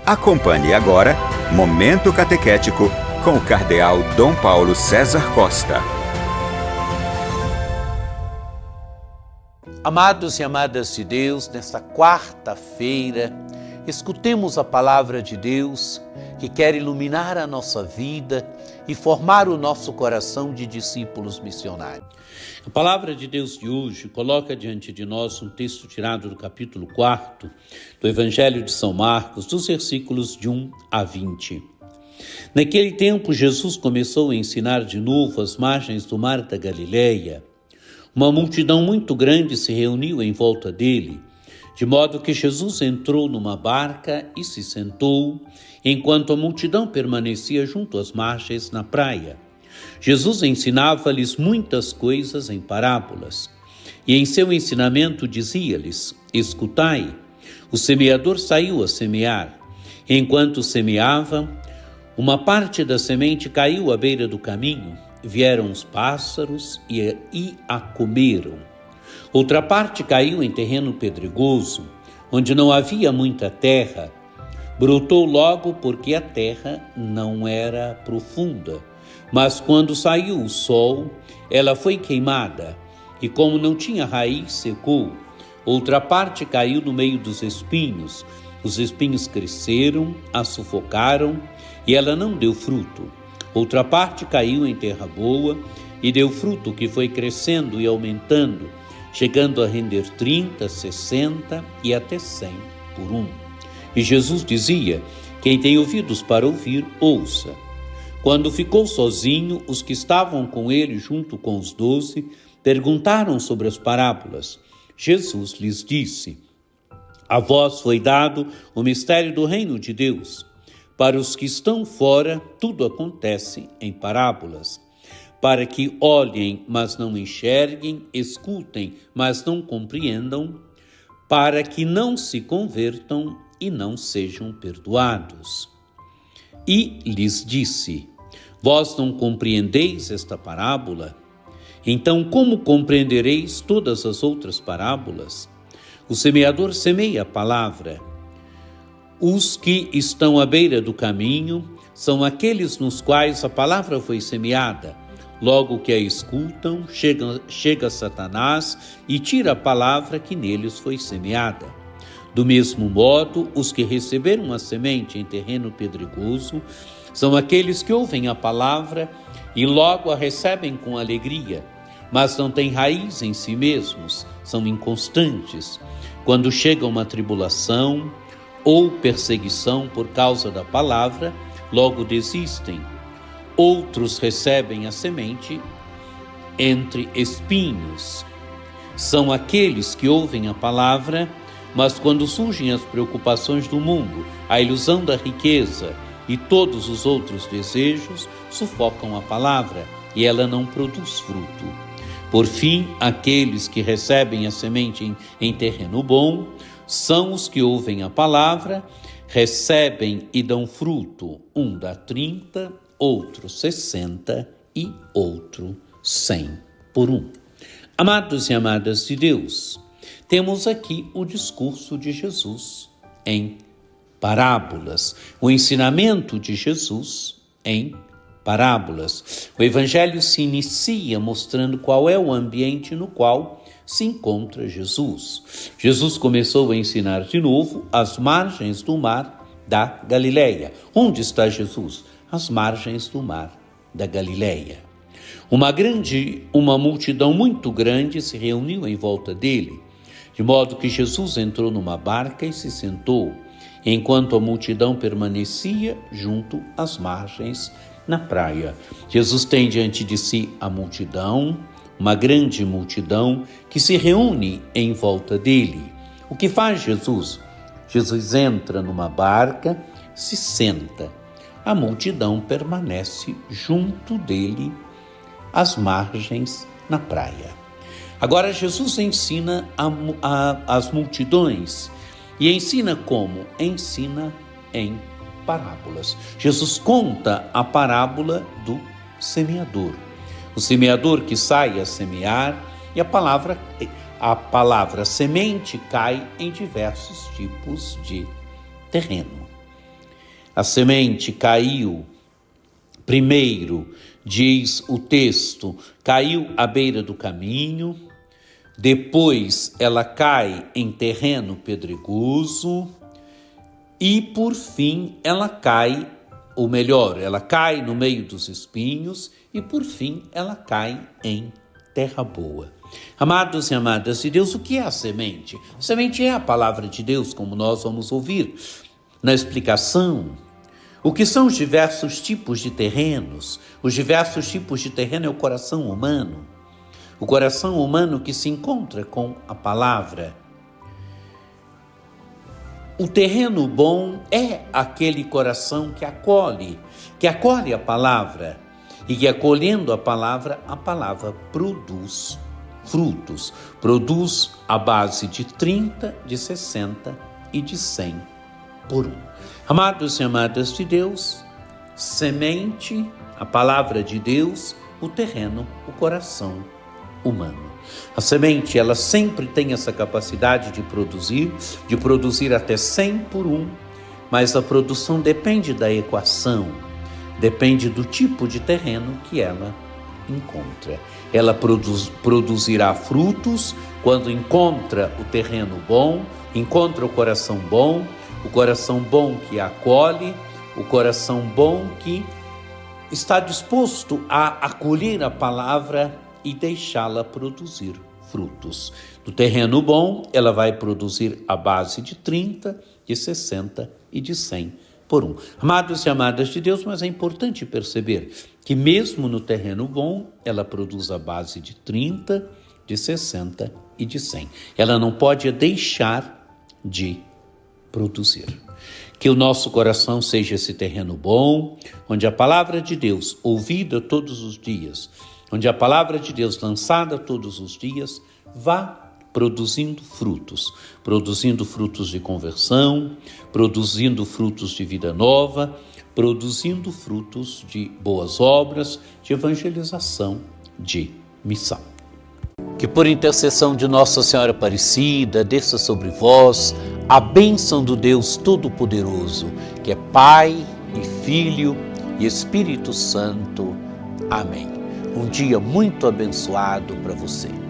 Acompanhe agora Momento Catequético com o Cardeal Dom Paulo César Costa. Amados e amadas de Deus, nesta quarta-feira, escutemos a palavra de Deus que quer iluminar a nossa vida e formar o nosso coração de discípulos missionários. A palavra de Deus de hoje coloca diante de nós um texto tirado do capítulo 4 do Evangelho de São Marcos, dos versículos de 1 a 20. Naquele tempo, Jesus começou a ensinar de novo às margens do mar da Galileia. Uma multidão muito grande se reuniu em volta dele, de modo que Jesus entrou numa barca e se sentou, enquanto a multidão permanecia junto às margens na praia. Jesus ensinava-lhes muitas coisas em parábolas, e em seu ensinamento dizia-lhes: escutai, o semeador saiu a semear. Enquanto semeava, uma parte da semente caiu à beira do caminho, vieram os pássaros e a comeram. Outra parte caiu em terreno pedregoso, onde não havia muita terra. Brotou logo porque a terra não era profunda. Mas quando saiu o sol, ela foi queimada, e como não tinha raiz, secou. Outra parte caiu no meio dos espinhos. Os espinhos cresceram, a sufocaram, e ela não deu fruto. Outra parte caiu em terra boa, e deu fruto que foi crescendo e aumentando, chegando a render 30, 60 e até 100 por um. E Jesus dizia: quem tem ouvidos para ouvir, ouça. Quando ficou sozinho, os que estavam com ele junto com os 12 perguntaram sobre as parábolas. Jesus lhes disse: a vós foi dado o mistério do reino de Deus. Para os que estão fora, tudo acontece em parábolas, para que olhem, mas não enxerguem, escutem, mas não compreendam, para que não se convertam e não sejam perdoados. E lhes disse: vós não compreendeis esta parábola? Então como compreendereis todas as outras parábolas? O semeador semeia a palavra. Os que estão à beira do caminho são aqueles nos quais a palavra foi semeada. Logo que a escutam, chega Satanás e tira a palavra que neles foi semeada. Do mesmo modo, os que receberam a semente em terreno pedregoso são aqueles que ouvem a palavra e logo a recebem com alegria, mas não têm raiz em si mesmos, são inconstantes. Quando chega uma tribulação ou perseguição por causa da palavra, logo desistem. Outros recebem a semente entre espinhos. São aqueles que ouvem a palavra, mas quando surgem as preocupações do mundo, a ilusão da riqueza e todos os outros desejos, sufocam a palavra e ela não produz fruto. Por fim, aqueles que recebem a semente em terreno bom são os que ouvem a palavra, recebem e dão fruto. Um dá 30, outro 60 e outro 100 por um. Amados e amadas de Deus, temos aqui o discurso de Jesus em parábolas, o ensinamento de Jesus em parábolas. O Evangelho se inicia mostrando qual é o ambiente no qual se encontra Jesus. Jesus começou a ensinar de novo às margens do mar da Galileia. Onde está Jesus? Às margens do mar da Galileia. Uma multidão muito grande se reuniu em volta dele, de modo que Jesus entrou numa barca e se sentou, enquanto a multidão permanecia junto às margens na praia. Jesus tem diante de si a multidão, uma grande multidão que se reúne em volta dele. O que faz Jesus? Jesus entra numa barca, se senta. A multidão permanece junto dele, às margens na praia. Agora Jesus ensina as multidões. E ensina como? Ensina em parábolas. Jesus conta a parábola do semeador. O semeador que sai a semear e a palavra semente cai em diversos tipos de terreno. A semente caiu, primeiro, diz o texto, caiu à beira do caminho, depois ela cai em terreno pedregoso e, por fim, ela cai, ou melhor, ela cai no meio dos espinhos e, por fim, ela cai em terra boa. Amados e amadas de Deus, o que é a semente? A semente é a palavra de Deus, como nós vamos ouvir na explicação. O que são os diversos tipos de terrenos? Os diversos tipos de terreno é o coração humano. O coração humano que se encontra com a palavra. O terreno bom é aquele coração que acolhe a palavra e que, acolhendo a palavra produz frutos. Produz a base de 30, de 60 e de 100 por um. Amados e amadas de Deus, semente, a palavra de Deus, o terreno, o coração humano. A semente, ela sempre tem essa capacidade de produzir até 100 por um, mas a produção depende da equação, depende do tipo de terreno que ela encontra. Ela produzirá frutos quando encontra o terreno bom, encontra o coração bom que acolhe, o coração bom que está disposto a acolher a palavra e deixá-la produzir frutos. Do terreno bom, ela vai produzir a base de 30, de 60 e de 100 por um. Amados e amadas de Deus, mas é importante perceber que mesmo no terreno bom, ela produz a base de 30, de 60 e de 100. Ela não pode deixar de produzir. Que o nosso coração seja esse terreno bom, onde a palavra de Deus, ouvida todos os dias, onde a palavra de Deus, lançada todos os dias, vá produzindo frutos de conversão, produzindo frutos de vida nova, produzindo frutos de boas obras, de evangelização, de missão. Que por intercessão de Nossa Senhora Aparecida, desça sobre vós a bênção do Deus Todo-Poderoso, que é Pai e Filho e Espírito Santo. Amém. Um dia muito abençoado para você.